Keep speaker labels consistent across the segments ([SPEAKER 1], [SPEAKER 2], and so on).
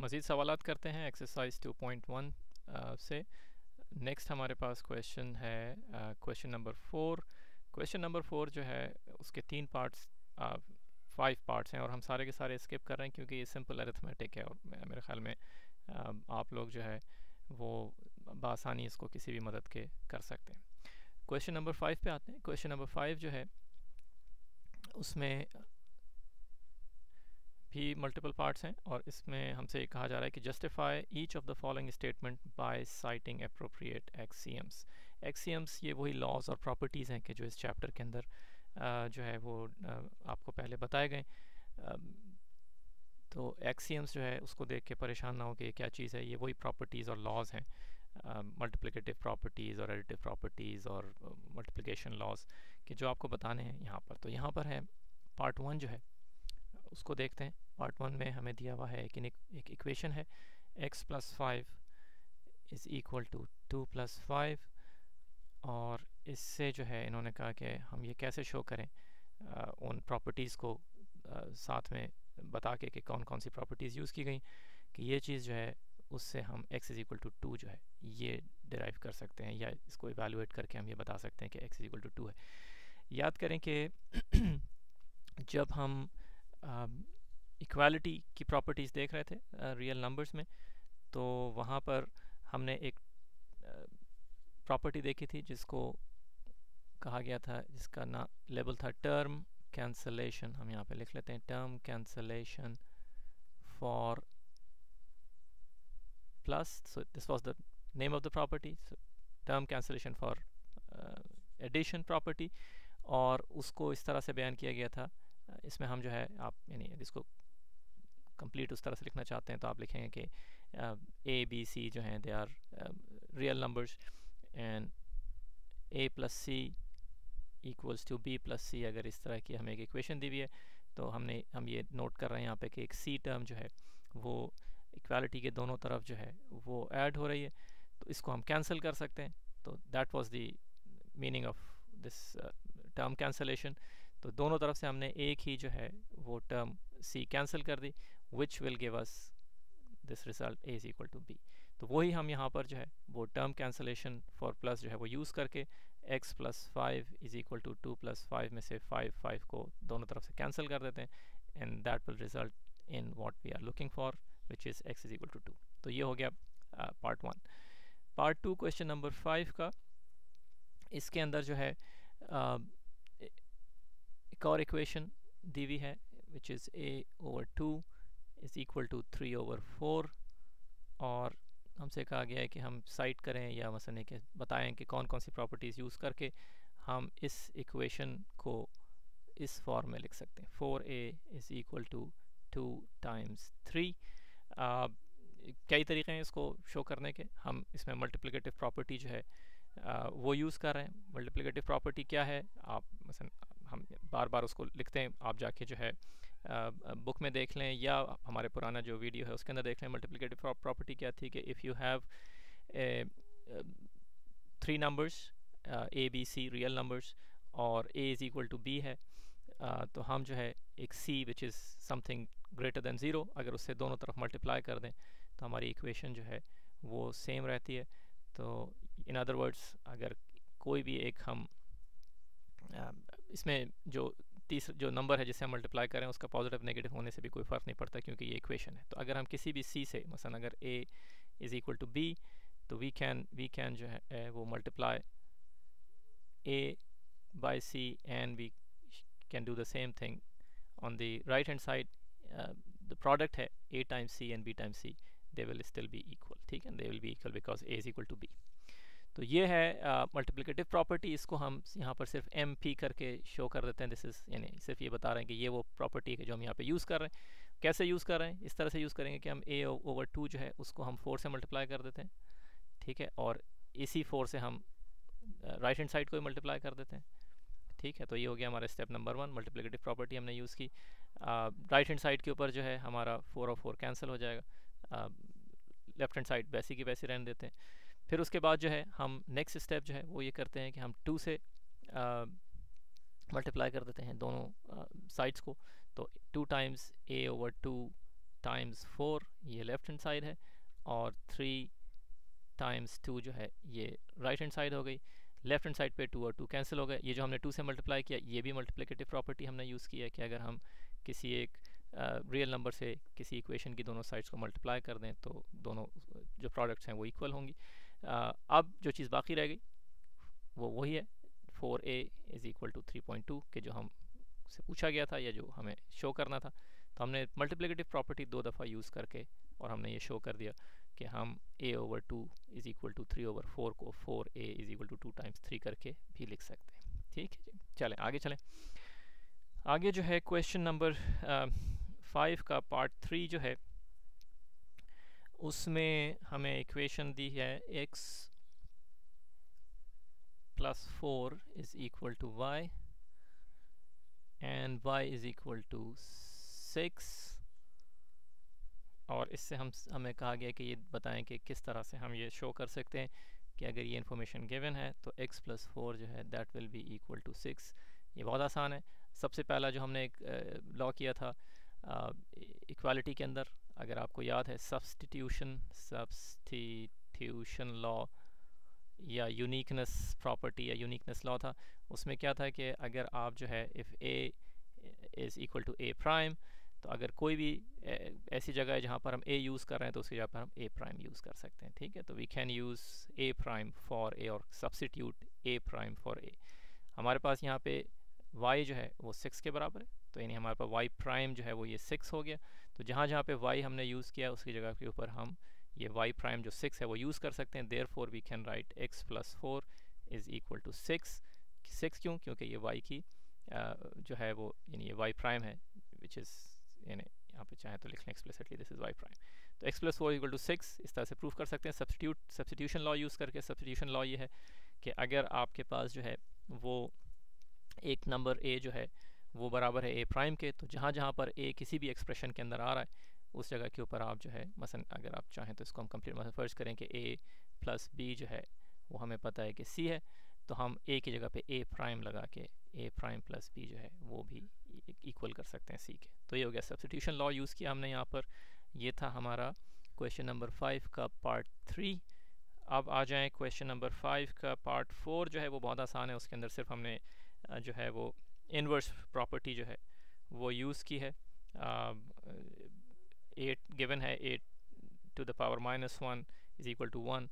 [SPEAKER 1] मज़ीद सवालात करते हैं एक्सरसाइज 2.1 से। नेक्स्ट हमारे पास क्वेश्चन है क्वेश्चन नंबर 4। क्वेश्चन नंबर 4 जो है उसके 3 पार्ट्स, 5 पार्ट्स हैं और हम सारे के सारे स्किप कर रहे हैं क्योंकि ये सिंपल अरिथमेटिक है और मेरे ख्याल में आप लोग जो है वो बआसानी इसको किसी भी मदद के कर सकते हैं। क्वेश्चन नंबर 5 पे आते हैं। क्वेश्चन नंबर 5 जो है उसमें भी मल्टीपल पार्ट्स हैं और इसमें हमसे कहा जा रहा है कि justify each of the following statement by citing appropriate axioms. Axioms ये वही लॉज और प्रॉपर्टीज़ हैं कि जो इस चैप्टर के अंदर जो है वो आपको पहले बताए गए। तो एक्सियम्स जो है उसको देख के परेशान ना हो कि क्या चीज़ है, ये वही प्रॉपर्टीज़ और लॉज हैं, मल्टीप्लिकेटिव प्रॉपर्टीज़ और एडिटिव प्रॉपर्टीज़ और मल्टीप्लिकेशन लॉज कि जो आपको बताने हैं यहाँ पर। तो यहाँ पर है पार्ट 1 जो है उसको देखते हैं। पार्ट 1 में हमें दिया हुआ है कि एक इक्वेशन है x plus 5 is equal to 2 plus 5 और इससे जो है इन्होंने कहा कि हम ये कैसे शो करें उन प्रॉपर्टीज़ को साथ में बता के कि कौन कौन सी प्रॉपर्टीज़ यूज़ की गई कि ये चीज़ जो है उससे हम x इज़ इक्वल टू 2 जो है ये डिराइव कर सकते हैं या इसको इवेलुएट करके हम ये बता सकते हैं कि x इज़ इक्वल टू 2 है। याद करें कि जब हम इक्वालिटी की प्रॉपर्टीज़ देख रहे थे रियल नंबर्स में, तो वहाँ पर हमने एक प्रॉपर्टी देखी थी जिसको कहा गया था, जिसका ना लेबल था टर्म कैंसलेशन। हम यहाँ पे लिख लेते हैं term cancellation for plus. So this was the name of the property, term cancellation for addition property, और उसको इस तरह से बयान किया गया था। इसमें हम जो है आप यानी इसको कंप्लीट उस तरह से लिखना चाहते हैं तो आप लिखेंगे कि ए बी सी जो हैं they are real numbers and A plus C equals to B plus C. अगर इस तरह की हमें एक इक्वेशन दी हुई है तो हम ये नोट कर रहे हैं यहाँ पे कि एक सी टर्म जो है वो इक्वालिटी के दोनों तरफ जो है वो ऐड हो रही है, तो इसको हम कैंसिल कर सकते हैं। तो that was the meaning of this term cancellation. तो दोनों तरफ से हमने एक ही जो है वो टर्म सी कैंसिल कर दी, which will give us this result A is equal to B. तो वही हम यहाँ पर जो है वो टर्म कैंसलेशन फॉर प्लस जो है वो यूज़ करके x plus 5 is equal to 2 plus 5 में से 5 को दोनों तरफ से कैंसिल कर देते हैं and that will result in what we are looking for which is x is equal to 2। तो ये हो गया पार्ट 1। पार्ट 2 क्वेश्चन नंबर 5 का, इसके अंदर जो है एक और इक्वेशन दी हुई है which is a/2 is equal to 3/4 और हमसे कहा गया है कि हम साइट करें या मसलन कि बताएं कि कौन कौन सी प्रॉपर्टीज़ यूज़ करके हम इस इक्वेशन को इस फॉर्म में लिख सकते हैं। 4a is equal to 2 times 3। कई तरीके हैं इसको शो करने के। हम इसमें मल्टीप्लिकेटिव प्रॉपर्टी जो है वो यूज़ कर रहे हैं। मल्टीप्लिकेटिव प्रॉपर्टी क्या है, आप मसलन हम बार बार उसको लिखते हैं, आप जाके जो है बुक में देख लें या हमारे पुराना जो वीडियो है उसके अंदर देख लें। मल्टीप्लिकेटिव प्रॉपर्टी क्या थी कि if you have 3 numbers A B C real numbers और a is equal to b है, तो हम जो है एक c which is something greater than 0 अगर उससे दोनों तरफ मल्टीप्लाई कर दें तो हमारी इक्वेशन जो है वो सेम रहती है। तो इन अदर वर्ड्स अगर कोई भी एक हम इसमें जो तीसरा जो नंबर है जिसे हम मल्टीप्लाई करें उसका पॉजिटिव नेगेटिव होने से भी कोई फ़र्क नहीं पड़ता क्योंकि ये इक्वेशन है। तो अगर हम किसी भी c से मसलन अगर a is equal to b तो वी कैन जो है वो multiply a by c and we can do the same thing on the right hand side. The product है a times c and b times c, they will still be equal, ठीक है, they will be equal because a is equal to b. तो ये है multiplicative property. इसको हम यहाँ पर सिर्फ एम पी करके शो कर देते हैं। दिस इज़ यानी सिर्फ ये बता रहे हैं कि ये वो प्रॉपर्टी है जो हम यहाँ पे यूज़ कर रहे हैं। कैसे यूज़ कर रहे हैं, इस तरह से यूज़ करेंगे कि हम a/2 जो है उसको हम 4 से मल्टीप्लाई कर देते हैं, ठीक है, और इसी 4 से हम राइट हैंड साइड को भी मल्टीप्लाई कर देते हैं, ठीक है। तो ये हो गया हमारा स्टेप नंबर 1, मल्टीप्लिकेटिव प्रॉपर्टी हमने यूज़ की। राइट हैंड साइड के ऊपर जो है हमारा 4 और 4 कैंसिल हो जाएगा, लेफ्ट हैंड साइड वैसी की वैसी रहने देते हैं। फिर उसके बाद जो है हम नेक्स्ट स्टेप जो है वो ये करते हैं कि हम 2 से मल्टीप्लाई कर देते हैं दोनों साइड्स को। तो 2 टाइम्स a/2 टाइम्स 4 ये लेफ्ट हैंड साइड है, और 3 टाइम्स 2 जो है ये राइट हैंड साइड हो गई। लेफ्ट हैंड साइड पे 2 और 2 कैंसिल हो गए। ये जो हमने 2 से मल्टीप्लाई किया ये भी मल्टीप्लिकेटिव प्रॉपर्टी हमने यूज़ की है कि अगर हम किसी एक रियल नंबर से किसी इक्वेशन की दोनों साइड्स को मल्टीप्लाई कर दें तो दोनों जो प्रोडक्ट्स हैं वो इक्वल होंगी। अब जो चीज़ बाकी रह गई वो वही है 4a इज़ इक्वल टू 3.2 के जो हम से पूछा गया था या जो हमें शो करना था। तो हमने मल्टीप्लिकेटिव प्रॉपर्टी 2 दफ़ा यूज़ करके और हमने ये शो कर दिया कि हम a/2 इज़ इक्वल टू 3/4 को 4a is equal to 2 times 3 करके भी लिख सकते हैं। ठीक है जी, चलें आगे चलें। आगे जो है क्वेश्चन नंबर 5 का पार्ट 3 जो है उसमें हमें इक्वेशन दी है x plus 4 is equal to y and y is equal to 6, और इससे हमें कहा गया कि ये बताएं कि किस तरह से हम ये शो कर सकते हैं कि अगर ये इन्फॉर्मेशन गिवन है तो x प्लस 4 जो है that will be equal to 6। ये बहुत आसान है। सबसे पहला जो हमने एक लॉ किया था इक्वालिटी के अंदर, अगर आपको याद है, सब्स्टिट्यूशन लॉ या यूनिकनेस प्रॉपर्टी या यूनिकनेस लॉ था। उसमें क्या था कि अगर आप जो है if a is equal to a prime, तो अगर कोई भी ऐसी जगह है जहाँ पर हम a यूज़ कर रहे हैं तो उसकी जगह पर हम a प्राइम यूज़ कर सकते हैं। ठीक है, तो we can use a prime for a और substitute a prime for a। हमारे पास यहाँ पे y जो है वो 6 के बराबर है, तो यानी हमारे पास y प्राइम जो है वो ये 6 हो गया। तो जहाँ जहाँ पे y हमने यूज़ किया उसकी जगह के ऊपर हम ये y प्राइम जो 6 है वो यूज़ कर सकते हैं। Therefore we can write x plus 4 is equal to 6। 6 क्यों? क्योंकि ये y की जो है वो यानी ये y प्राइम है, विच इज़ यानी यहाँ पे चाहे तो लिख लें explicitly this is y prime. तो x प्लस 4 इक्वल टू 6 इस तरह से प्रूफ कर सकते हैं सब्स्टिट्यूशन लॉ यूज़ करके। सब्स्टिट्यूशन लॉ ये है कि अगर आपके पास जो है वो एक नंबर a जो है वो बराबर है a प्राइम के, तो जहाँ जहाँ पर a किसी भी एक्सप्रेशन के अंदर आ रहा है उस जगह के ऊपर आप जो है मसलन अगर आप चाहें तो इसको हम कंप्लीट मतलब फ़र्ज़ करें कि a प्लस b जो है वो हमें पता है कि c है, तो हम a की जगह पे a प्राइम लगा के a प्राइम प्लस b जो है वो भी इक्वल कर सकते हैं c के। तो ये हो गया सब्स्टिट्यूशन लॉ यूज़ किया हमने यहाँ पर। ये था हमारा क्वेश्चन नंबर 5 का पार्ट 3। अब आ जाएँ क्वेश्चन नंबर 5 का पार्ट 4 जो है वो बहुत आसान है। उसके अंदर सिर्फ हमने जो है वो इनवर्स प्रॉपर्टी जो है वो यूज़ की है। 8 गिवन है 8 to the power -1 is equal to 1।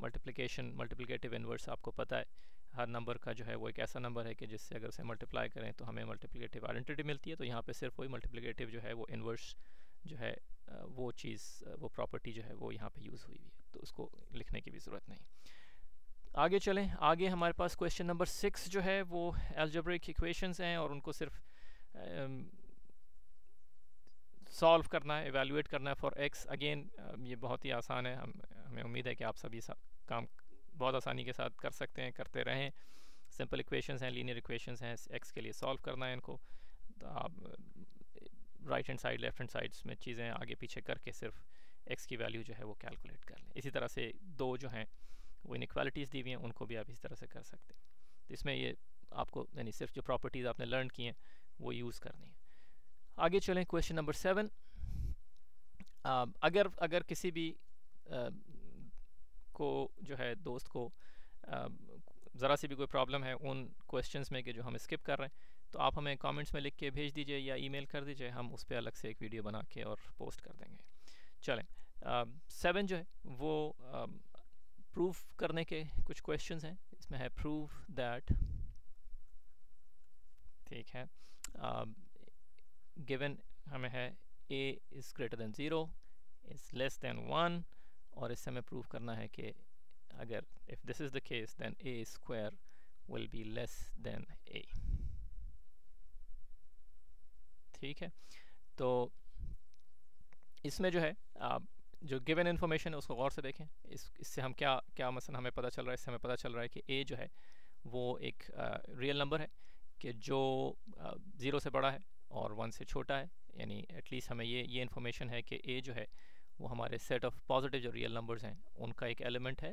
[SPEAKER 1] Multiplicative inverse आपको पता है, हर नंबर का जो है वो एक ऐसा नंबर है कि जिससे अगर उसे मल्टीप्लाई करें तो हमें मल्टीप्लिकेटिव आइडेंटिटी मिलती है। तो यहाँ पे सिर्फ वही मल्टीप्लिकेटिव जो है वो इनवर्स जो है वो चीज़ वो प्रॉपर्टी जो है वो यहाँ पे यूज़ हुई है, तो उसको लिखने की भी ज़रूरत नहीं। आगे चलें। आगे हमारे पास क्वेश्चन नंबर 6 जो है वो अलजेब्रिक इक्वेशंस हैं और उनको सिर्फ सॉल्व करना है, एवेलुएट करना है फॉर x। अगेन ये बहुत ही आसान है, हमें उम्मीद है कि आप सभी काम बहुत आसानी के साथ कर सकते हैं, करते रहें। सिंपल इक्वेशंस हैं, लीनियर इक्वेशंस हैं, x के लिए सॉल्व करना है इनको। तो आप right hand side left hand sides में चीज़ें आगे पीछे करके सिर्फ x की वैल्यू जो है वो कैलकुलेट कर लें। इसी तरह से दो जो हैं वो इनइक्वालिटीज़ दी हुई हैं उनको भी आप इस तरह से कर सकते हैं। तो इसमें ये आपको यानी सिर्फ जो प्रॉपर्टीज़ आपने लर्न की हैं वो यूज़ करनी है। आगे चलें क्वेश्चन नंबर 7। अगर किसी भी को जो है दोस्त को ज़रा सी भी कोई प्रॉब्लम है उन क्वेश्चंस में कि जो हम स्किप कर रहे हैं, तो आप हमें कमेंट्स में लिख के भेज दीजिए या ईमेल कर दीजिए, हम उस पर अलग से एक वीडियो बना के और पोस्ट कर देंगे। चलें 7 जो है वो प्रूफ करने के कुछ क्वेश्चंस हैं। इसमें है प्रूफ दैट, ठीक है, गिवन हमें है a is greater than 0 is less than 1, और इससे हमें प्रूफ करना है कि अगर if this is the case then a square will be less than a। ठीक है, तो इसमें जो है जो गिवन इन्फॉर्मेशन है उसको गौर से देखें। इससे हम क्या मसलन हमें पता चल रहा है, इससे हमें पता चल रहा है कि a जो है वो एक रियल नंबर है कि जो 0 से बड़ा है और 1 से छोटा है, यानी एटलीस्ट हमें ये इन्फॉर्मेशन है कि a जो है वो हमारे सेट ऑफ पॉजिटिव जो रियल नंबर्स हैं उनका एक एलिमेंट है,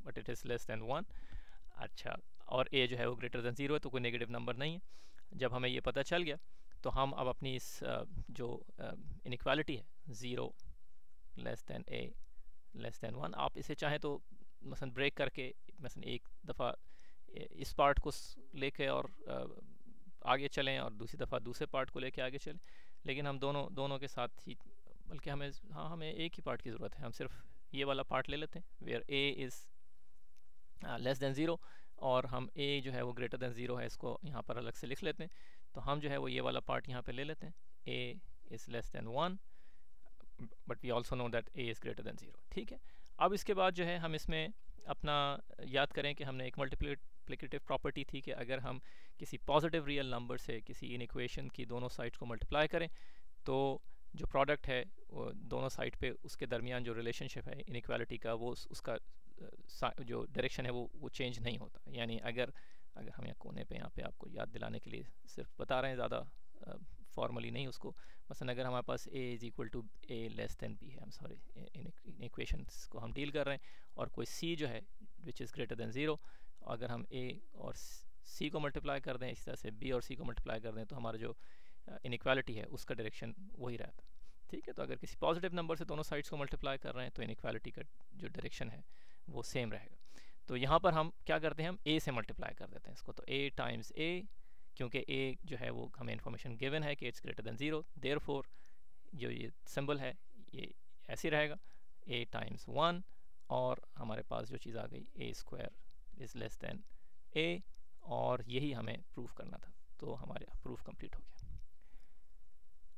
[SPEAKER 1] but it is less than 1। अच्छा, और a जो है वो ग्रेटर दैन 0 है, तो कोई नेगेटिव नंबर नहीं है। जब हमें ये पता चल गया तो हम अब अपनी इस जो इनइक्वालिटी है 0 less than a less than 1, आप इसे चाहें तो मसलन ब्रेक करके मसलन एक दफ़ा इस पार्ट को लेके और आगे चलें और दूसरी दफ़ा दूसरे पार्ट को लेके आगे चलें, लेकिन हम दोनों के साथ ही, बल्कि हमें एक ही पार्ट की ज़रूरत है। हम सिर्फ ये वाला पार्ट ले लेते हैं where a is less than 0 और हम a जो है वो ग्रेटर दैन 0 है, इसको यहाँ पर अलग से लिख लेते हैं। तो हम जो है वो ये वाला पार्ट यहाँ पे ले लेते हैं, a is less than 1 but we also know that a is greater than 0। ठीक है, अब इसके बाद जो है हम इसमें अपना याद करें कि हमने एक मल्टीप्लिकेटिव प्रॉपर्टी थी कि अगर हम किसी पॉजिटिव रियल नंबर से किसी इन इक्वेशन की दोनों साइड्स को मल्टीप्लाई करें तो जो प्रोडक्ट है वो दोनों साइड पे उसके दरमियान जो रिलेशनशिप है इनइक्वालिटी का, वो उसका जो डायरेक्शन है वो चेंज नहीं होता। यानी अगर हम यहाँ कोने पे यहाँ पे आपको याद दिलाने के लिए सिर्फ बता रहे हैं, ज़्यादा फॉर्मली नहीं उसको। मसलन अगर हमारे पास a is equal to a less than b है, हम सॉरी इन इक्वेशंस को हम डील कर रहे हैं, और कोई c जो है विच इज़ ग्रेटर दैन 0, अगर हम a और c को मल्टीप्लाई कर दें, इसी तरह से b और c को मल्टीप्लाई कर दें, तो हमारा जो इनइक्वालिटी है उसका डायरेक्शन वही रहता है। ठीक है, तो अगर किसी पॉजिटिव नंबर से दोनों साइड्स को मल्टीप्लाई कर रहे हैं तो इनइक्वालिटी का जो डायरेक्शन है वो सेम रहेगा। तो यहाँ पर हम क्या करते हैं, हम a से मल्टीप्लाई कर देते हैं इसको, तो a टाइम्स a, क्योंकि a जो है वो हमें इन्फॉर्मेशन गिवन है कि इट्स ग्रेटर दैन 0, देयरफॉर जो ये सिंबल है ये ऐसे रहेगा, a टाइम्स 1, और हमारे पास जो चीज़ आ गई a square is less than a, और यही हमें प्रूफ करना था। तो हमारे प्रूफ कंप्लीट हो गया।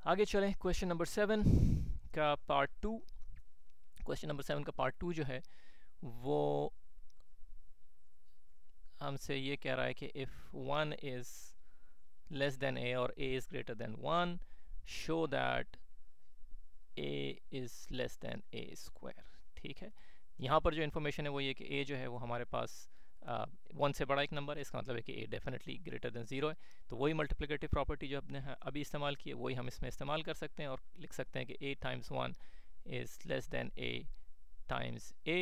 [SPEAKER 1] आगे चलें, क्वेश्चन नंबर 7 का पार्ट 2। क्वेश्चन नंबर 7 का पार्ट 2 जो है वो हमसे ये कह रहा है कि if 1 is less than a और a is greater than 1, show that a is less than a square. ठीक है, यहाँ पर जो इन्फॉर्मेशन है वो ये कि a जो है वो हमारे पास 1 से बड़ा एक नंबर है, इसका मतलब है कि a डेफिनेटली ग्रेटर देन 0 है। तो वही मल्टीप्लिकेटिव प्रॉपर्टी जो अपने अभी इस्तेमाल की है वही हम इसमें इस्तेमाल कर सकते हैं और लिख सकते हैं कि a times 1 is less than a times a।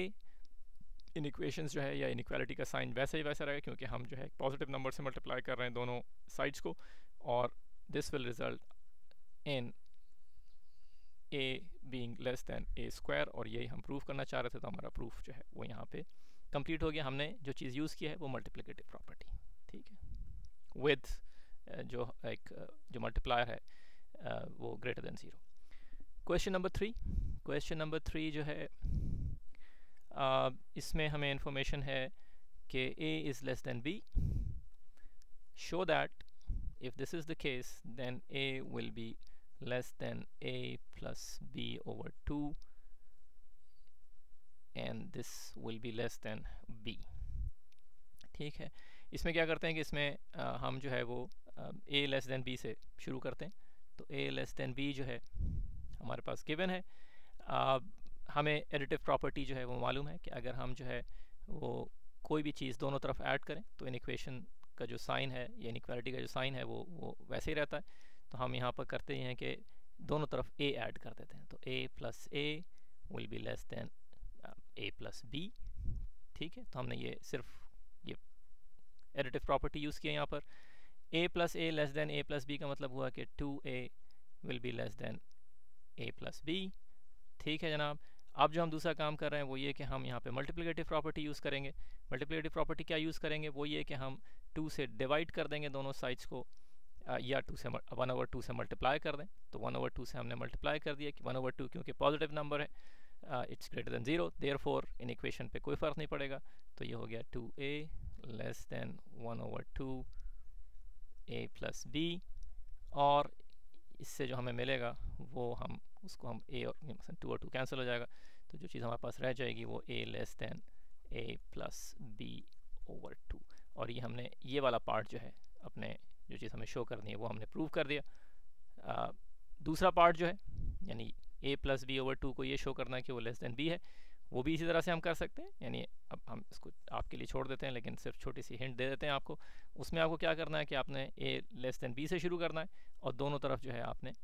[SPEAKER 1] In equations जो है या इनइक्वालिटी का साइन वैसे ही वैसा रहेगा, क्योंकि हम जो है पॉजिटिव नंबर से मल्टीप्लाई कर रहे हैं दोनों साइड्स को, और this will result in a being less than a square, और यही हम प्रूफ करना चाह रहे थे। तो हमारा प्रूफ जो है वो यहाँ पे कंप्लीट हो गया। हमने जो चीज़ यूज़ की है वो मल्टीप्लिकेटिव प्रॉपर्टी, ठीक है, विद जो मल्टीप्लायर है वो ग्रेटर देन 0। क्वेश्चन नंबर 3 जो है इसमें हमें इंफॉर्मेशन है कि a is less than b, show that if this is the case then a will be less than a plus b over 2 and this will be less than b। ठीक है, इसमें क्या करते हैं कि इसमें हम जो है वो a लेस देन b से शुरू करते हैं। तो a लेस देन b जो है हमारे पास गिवन है। हमें एडिटिव प्रॉपर्टी जो है वो मालूम है कि अगर हम जो है वो कोई भी चीज़ दोनों तरफ ऐड करें तो इन इक्वेशन का जो साइन है या इनइक्वालिटी का जो साइन है वो वैसे ही रहता है। तो हम यहाँ पर करते हैं कि दोनों तरफ a ऐड कर देते हैं, तो a plus a will be less than a plus b। ठीक है, तो हमने ये सिर्फ ये एडिटिव प्रॉपर्टी यूज़ किया यहाँ पर। a plus a less then a plus b का मतलब हुआ कि 2a will be less than a plus b। ठीक है जनाब, अब जो हम दूसरा काम कर रहे हैं वो ये कि हम यहाँ पे मल्टीप्लिकेटिव प्रॉपर्टी यूज़ करेंगे। मल्टीप्लिकेटिव प्रॉपर्टी क्या यूज़ करेंगे, वो ये कि हम 2 से डिवाइड कर देंगे दोनों साइड्स को, या 1/2 से मल्टीप्लाई कर दें। तो 1/2 से हमने मल्टीप्लाई कर दिया कि 1/2 क्योंकि पॉजिटिव नंबर है, it's greater than 0, therefore in equation पे कोई फ़र्क नहीं पड़ेगा। तो ये हो गया 2a less than 1/2 a plus b, और इससे जो हमें मिलेगा वो हम उसको हम a और 2 और 2 कैंसिल हो जाएगा। तो जो चीज़ हमारे पास रह जाएगी वो a less then a plus b over 2, और ये हमने ये वाला पार्ट जो है अपने जो चीज़ हमें शो करनी है वो हमने प्रूव कर दिया। दूसरा पार्ट जो है यानी a प्लस बी ओवर 2 को ये शो करना है कि वो लेस देन b है, वो भी इसी तरह से हम कर सकते हैं। यानी अब हम इसको आपके लिए छोड़ देते हैं, लेकिन सिर्फ छोटी सी हिंट दे देते हैं आपको। उसमें आपको क्या करना है कि आपने a लेस देन b से शुरू करना है और दोनों तरफ जो है आपने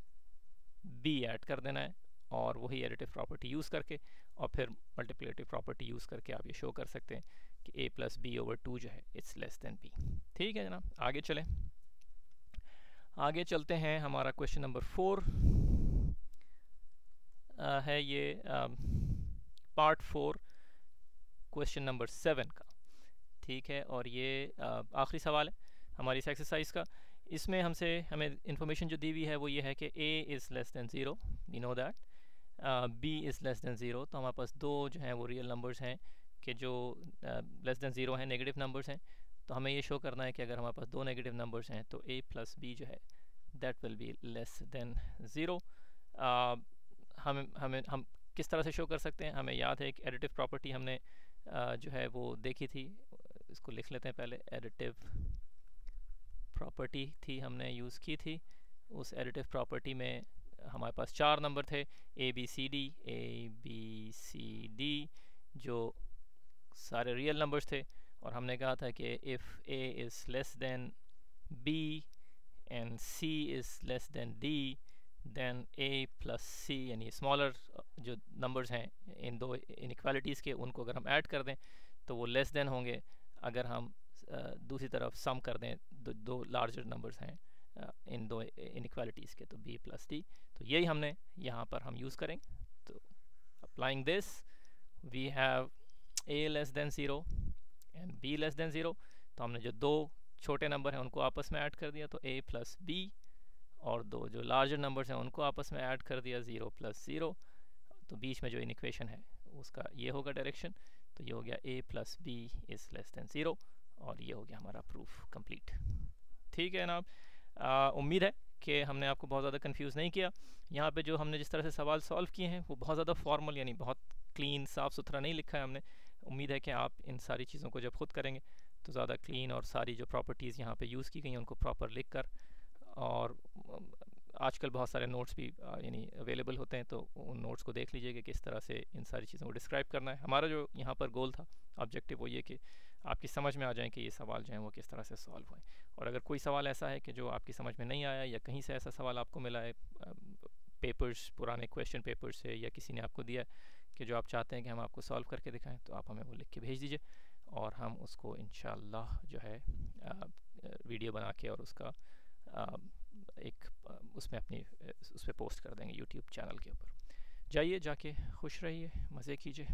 [SPEAKER 1] b ऐड कर देना है, और वही एडिटिव प्रॉपर्टी यूज़ करके और फिर मल्टीप्लिकेटिव प्रॉपर्टी यूज़ करके आप ये शो कर सकते हैं कि a प्लस बी ओवर 2 जो है इट्स लेस देन b। ठीक है जनाब, आगे चलें। आगे चलते हैं, हमारा क्वेश्चन नंबर 4 है ये पार्ट 4 क्वेश्चन नंबर 7 का, ठीक है। और ये आखिरी सवाल है हमारी इस एक्सरसाइज का। इसमें हमें इंफॉर्मेशन जो दी हुई है वो ये है कि a is less than 0, we know that, b is less than 0। तो हमारे पास दो जो हैं वो रियल नंबर्स हैं कि जो लेस दैन 0 हैं, नेगेटिव नंबर्स हैं। तो हमें ये शो करना है कि अगर हमारे पास दो नेगेटिव नंबर्स हैं तो a प्लस b जो है that will be less than 0। हम किस तरह से शो कर सकते हैं? हमें याद है एक एडिटिव प्रॉपर्टी हमने जो है वो देखी थी, इसको लिख लेते हैं पहले। एडिटिव प्रॉपर्टी थी, हमने यूज़ की थी। उस एडिटिव प्रॉपर्टी में हमारे पास चार नंबर थे, ए बी सी डी, जो सारे रियल नंबर्स थे। और हमने कहा था कि if A is less than B and C is less than D, then A plus C, यानी स्मॉलर जो नंबर्स हैं इन दो इनइक्वालिटीज़ के, उनको अगर हम ऐड कर दें तो वो लेस देन होंगे। अगर हम दूसरी तरफ सम कर दें, दो लार्जर नंबर्स हैं इन दो इनइक्वालिटीज़ के, तो b प्लस d। तो यही हमने यहाँ पर हम यूज़ करेंगे। तो applying this we have a less than 0 and b less than 0। तो हमने जो दो छोटे नंबर हैं उनको आपस में ऐड कर दिया, तो a प्लस b, और दो जो लार्जर नंबर्स हैं उनको आपस में ऐड कर दिया, 0 प्लस 0। तो बीच में जो इन इक्वेशन है उसका ये होगा डायरेक्शन। तो ये हो गया a plus b is less than 0, और ये हो गया हमारा प्रूफ कंप्लीट। ठीक है जनाब, उम्मीद है कि हमने आपको बहुत ज़्यादा कंफ्यूज नहीं किया। यहाँ पे जो हमने जिस तरह से सवाल सॉल्व किए हैं वो बहुत ज़्यादा फॉर्मल, यानी बहुत क्लीन साफ़ सुथरा नहीं लिखा है हमने। उम्मीद है कि आप इन सारी चीज़ों को जब खुद करेंगे तो ज़्यादा क्लीन, और सारी जो प्रॉपर्टीज़ यहाँ पे यूज़ की गई हैं उनको प्रॉपर लिख कर, और आजकल बहुत सारे नोट्स भी यानी अवेलेबल होते हैं, तो उन नोट्स को देख लीजिए कि किस तरह से इन सारी चीज़ों को डिस्क्राइब करना है। हमारा जो यहाँ पर गोल था, ऑब्जेक्टिव, वो ये कि आपकी समझ में आ जाए कि ये सवाल जो हैं वो किस तरह से सॉल्व हुए। और अगर कोई सवाल ऐसा है कि जो आपकी समझ में नहीं आया, या कहीं से ऐसा सवाल आपको मिला है पेपर्स, पुराने क्वेश्चन पेपर्स से, या किसी ने आपको दिया कि जो आप चाहते हैं कि हम आपको सॉल्व करके दिखाएं, तो आप हमें वो लिख के भेज दीजिए, और हम उसको इंशाल्लाह जो है वीडियो बना के और उसका एक उसमें अपनी उस पर पोस्ट कर देंगे यूट्यूब चैनल के ऊपर। जाइए, जाके खुश रहिए, मज़े कीजिए।